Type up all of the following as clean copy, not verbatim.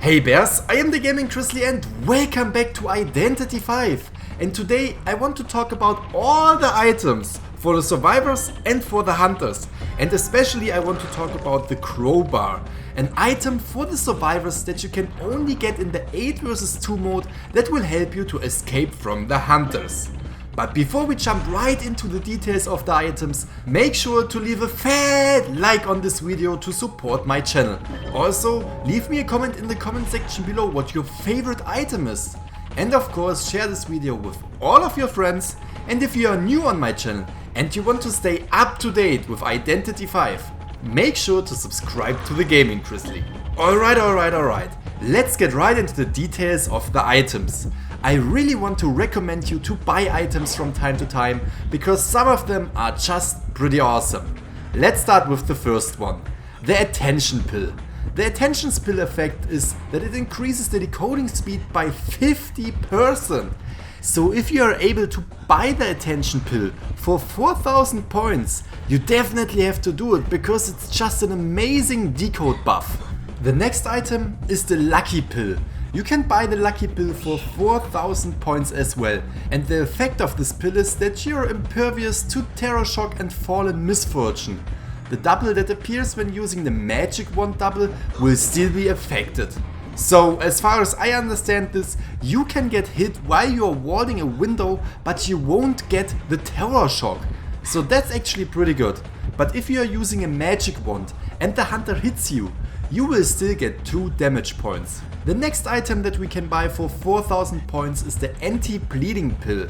Hey bears, I am the Gaming-Grizzly and welcome back to Identity 5. And today I want to talk about all the items for the survivors and for the hunters. And especially I want to talk about the Crowbar, an item for the survivors that you can only get in the 8 vs 2 mode that will help you to escape from the hunters. But before we jump right into the details of the items, make sure to leave a fat like on this video to support my channel. Also, leave me a comment in the comment section below what your favorite item is. And of course, share this video with all of your friends. And if you are new on my channel and you want to stay up to date with Identity 5, make sure to subscribe to the Gaming-Grizzly. Alright. Let's get right into the details of the items. I really want to recommend you to buy items from time to time because some of them are just pretty awesome. Let's start with the first one, the Attention Pill. The Attention Pill effect is that it increases the decoding speed by 50%. So if you are able to buy the Attention Pill for 4000 points, you definitely have to do it because it's just an amazing decode buff. The next item is the Lucky Pill. You can buy the Lucky Pill for 4000 points as well, and the effect of this pill is that you're impervious to Terror Shock and Fallen Misfortune. The double that appears when using the Magic Wand double will still be affected. So as far as I understand this, you can get hit while you're warding a window, but you won't get the Terror Shock. So that's actually pretty good. But if you are using a Magic Wand and the hunter hits you, you will still get 2 damage points. The next item that we can buy for 4000 points is the Anti-Bleeding Pill.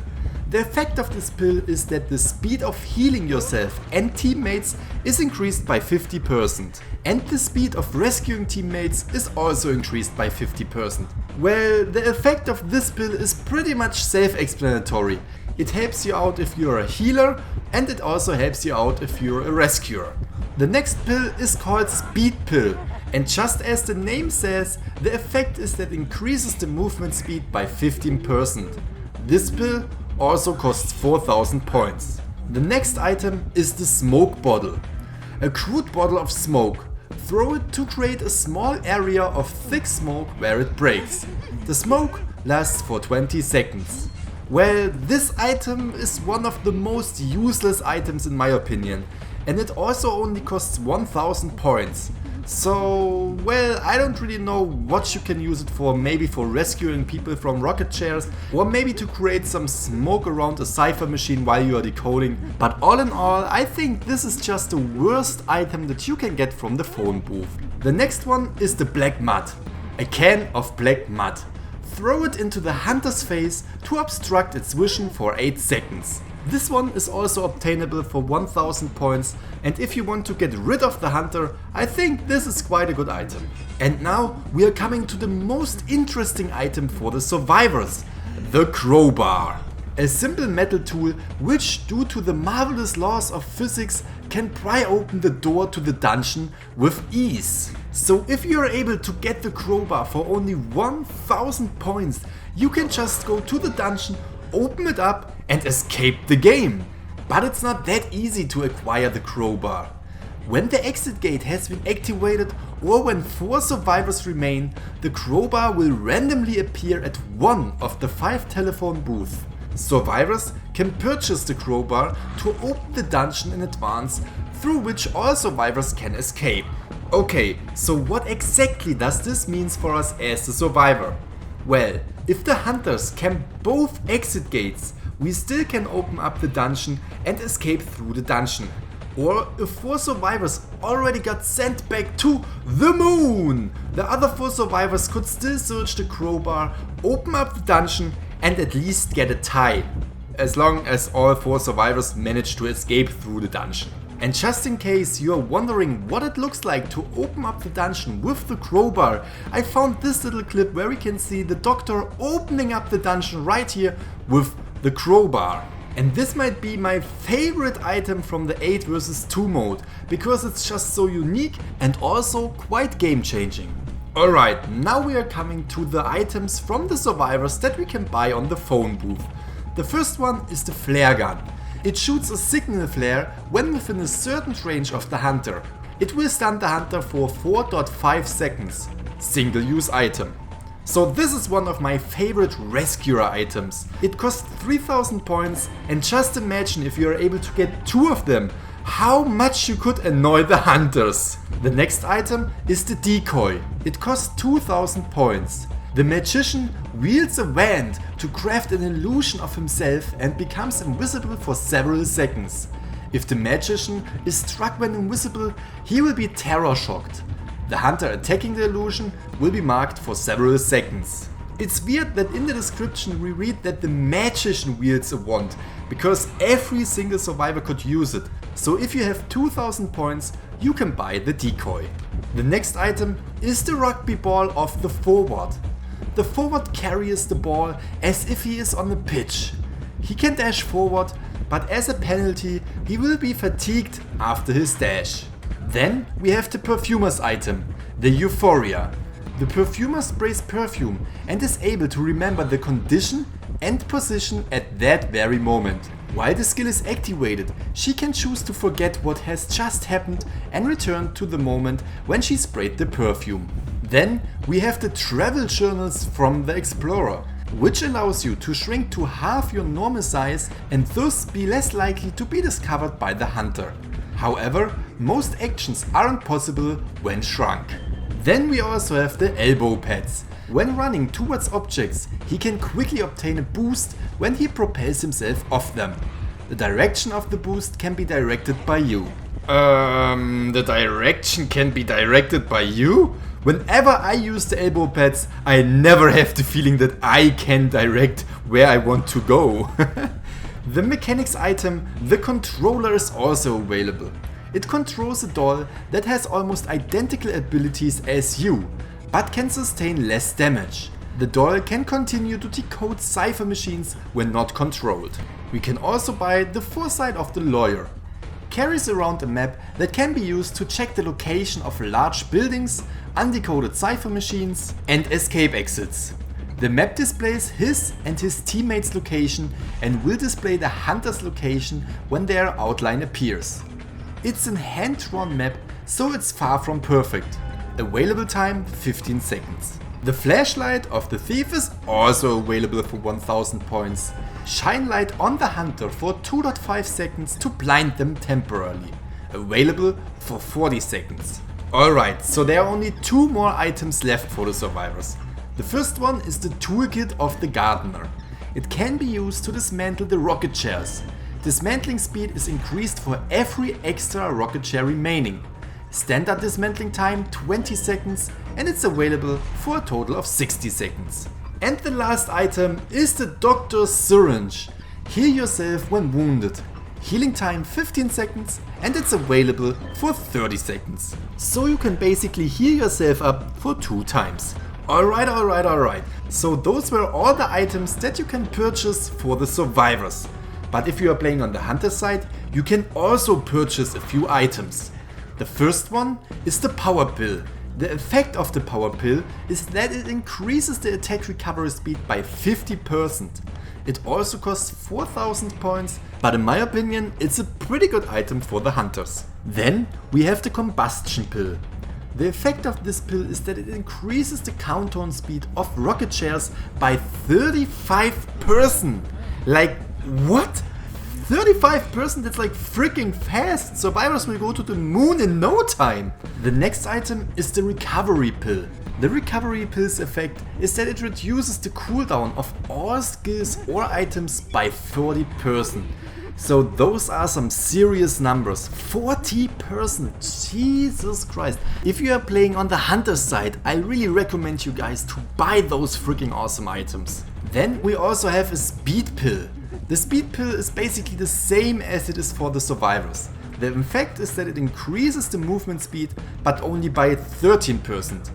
The effect of this pill is that the speed of healing yourself and teammates is increased by 50%. And the speed of rescuing teammates is also increased by 50%. Well, the effect of this pill is pretty much self-explanatory. It helps you out if you're a healer, and it also helps you out if you're a rescuer. The next pill is called Speed Pill, and just as the name says, the effect is that it increases the movement speed by 15%. This pill also costs 4000 points. The next item is the Smoke Bottle. A crude bottle of smoke. Throw it to create a small area of thick smoke where it breaks. The smoke lasts for 20 seconds. Well, this item is one of the most useless items in my opinion, and it also only costs 1000 points. So, well, I don't really know what you can use it for, maybe for rescuing people from rocket chairs, or maybe to create some smoke around a cipher machine while you are decoding. But all in all, I think this is just the worst item that you can get from the phone booth. The next one is the Black Mud. A can of black mud. Throw it into the hunter's face to obstruct its vision for 8 seconds. This one is also obtainable for 1000 points, and if you want to get rid of the hunter, I think this is quite a good item. And now we are coming to the most interesting item for the survivors, the Crowbar. A simple metal tool which, due to the marvelous laws of physics, can pry open the door to the dungeon with ease. So if you are able to get the Crowbar for only 1000 points, you can just go to the dungeon, open it up and escape the game. But it's not that easy to acquire the Crowbar. When the exit gate has been activated or when 4 survivors remain, the Crowbar will randomly appear at one of the 5 telephone booths. Survivors can purchase the Crowbar to open the dungeon in advance, through which all survivors can escape. Okay, so what exactly does this mean for us as the survivor? Well, if the hunters camp both exit gates, we still can open up the dungeon and escape through the dungeon. Or if 4 survivors already got sent back to the moon, the other 4 survivors could still search the Crowbar, open up the dungeon and at least get a tie, as long as all 4 survivors manage to escape through the dungeon. And just in case you are wondering what it looks like to open up the dungeon with the Crowbar, I found this little clip where we can see the doctor opening up the dungeon right here with the Crowbar. And this might be my favorite item from the 8 vs 2 mode, because it's just so unique and also quite game changing. Alright, now we are coming to the items from the survivors that we can buy on the phone booth. The first one is the Flare Gun. It shoots a signal flare when within a certain range of the hunter. It will stun the hunter for 4.5 seconds. single-use item. So this is one of my favorite rescuer items. It costs 3000 points, and just imagine if you are able to get 2 of them, how much you could annoy the hunters. The next item is the Decoy. It costs 2000 points. The magician wields a wand to craft an illusion of himself and becomes invisible for several seconds. If the magician is struck when invisible, he will be terror shocked. The hunter attacking the illusion will be marked for several seconds. It's weird that in the description we read that the magician wields a wand, because every single survivor could use it. So if you have 2000 points, you can buy the Decoy. The next item is the Rugby Ball of the forward. The forward carries the ball as if he is on the pitch. He can dash forward, but as a penalty he will be fatigued after his dash. Then we have the perfumer's item, the Euphoria. The perfumer sprays perfume and is able to remember the condition and position at that very moment. While the skill is activated, she can choose to forget what has just happened and return to the moment when she sprayed the perfume. Then we have the travel journals from the Explorer, which allows you to shrink to half your normal size and thus be less likely to be discovered by the hunter. However, most actions aren't possible when shrunk. Then we also have the elbow pads. When running towards objects, he can quickly obtain a boost when he propels himself off them. The direction of the boost can be directed by you. The direction can be directed by you? Whenever I use the elbow pads, I never have the feeling that I can direct where I want to go. The mechanics item, the controller, is also available. It controls a doll that has almost identical abilities as you, but can sustain less damage. The doll can continue to decode cipher machines when not controlled. We can also buy the Forsight of the lawyer. Carries around a map that can be used to check the location of large buildings, undecoded cipher machines and escape exits. The map displays his and his teammates' location and will display the hunter's location when their outline appears. It's a hand-drawn map, so it's far from perfect. Available time 15 seconds. The flashlight of the thief is also available for 1000 points. Shine light on the hunter for 2.5 seconds to blind them temporarily. Available for 40 seconds. Alright, so there are only 2 more items left for the survivors. The first one is the Toolkit of the gardener. It can be used to dismantle the rocket chairs. Dismantling speed is increased for every extra rocket chair remaining. Standard dismantling time 20 seconds, and it's available for a total of 60 seconds. And the last item is the doctor's syringe. Heal yourself when wounded. Healing time 15 seconds, and it's available for 30 seconds. So you can basically heal yourself up for 2 times. Alright. So those were all the items that you can purchase for the survivors. But if you are playing on the hunter side, you can also purchase a few items. The first one is the power pill. The effect of the power pill is that it increases the attack recovery speed by 50%. It also costs 4000 points, but in my opinion it's a pretty good item for the hunters. Then we have the Combustion Pill. The effect of this pill is that it increases the countdown speed of rocket chairs by 35%. Like, what? 35%? That's like freaking fast! Survivors will go to the moon in no time! The next item is the Recovery Pill. The Recovery Pill's effect is that it reduces the cooldown of all skills or items by 40%. So those are some serious numbers. 40%! Jesus Christ! If you are playing on the hunter side, I really recommend you guys to buy those freaking awesome items. Then we also have a Speed Pill. The Speed Pill is basically the same as it is for the survivors. The effect is that it increases the movement speed, but only by 13%.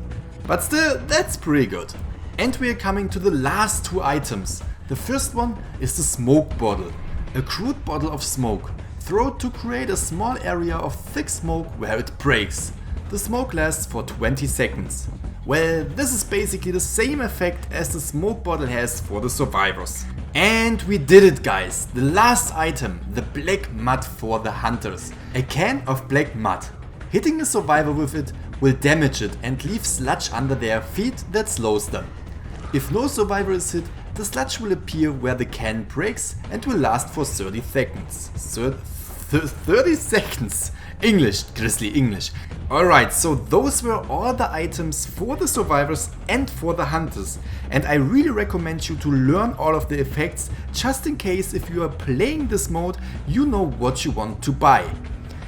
But still, that's pretty good. And we are coming to the last 2 items. The first one is the Smoke Bottle. A crude bottle of smoke. Throw it to create a small area of thick smoke where it breaks. The smoke lasts for 20 seconds. Well, this is basically the same effect as the smoke bottle has for the survivors. And we did it, guys! The last item, the black mud for the hunters. A can of black mud. Hitting a survivor with it will damage it and leave sludge under their feet that slows them. If no survivor is hit, the sludge will appear where the can breaks and will last for 30 seconds. 30 seconds! English, Grizzly English. Alright, so those were all the items for the survivors and for the hunters. And I really recommend you to learn all of the effects, just in case if you are playing this mode, you know what you want to buy.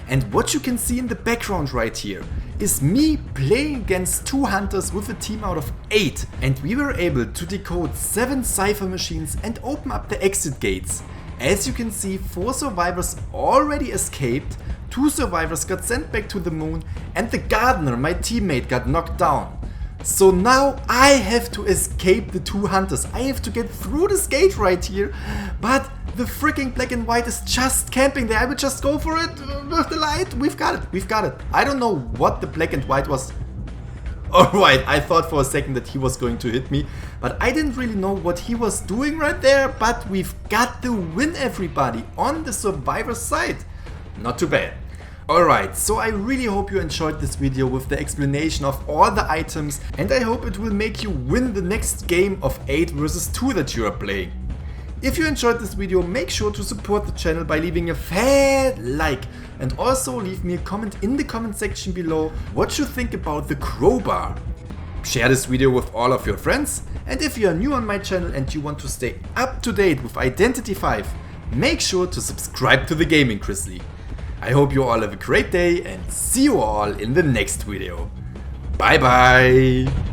And what you can see in the background right here is me playing against 2 hunters with a team out of 8. And we were able to decode 7 cipher machines and open up the exit gates. As you can see, 4 survivors already escaped, 2 survivors got sent back to the moon, and the gardener, my teammate, got knocked down. So now I have to escape the 2 hunters. I have to get through this gate right here, but the freaking black and white is just camping there. I will just go for it with the light. We've got it, we've got it. I don't know what the black and white was. Alright, I thought for a second that he was going to hit me, but I didn't really know what he was doing right there. But we've got the win, everybody, on the survivor side. Not too bad. Alright, so I really hope you enjoyed this video with the explanation of all the items, and I hope it will make you win the next game of 8 versus 2 that you are playing. If you enjoyed this video, make sure to support the channel by leaving a fat like, and also leave me a comment in the comment section below what you think about the crowbar. Share this video with all of your friends, and if you are new on my channel and you want to stay up to date with Identity V, make sure to subscribe to the Gaming-Grizzly. I hope you all have a great day and see you all in the next video. Bye bye!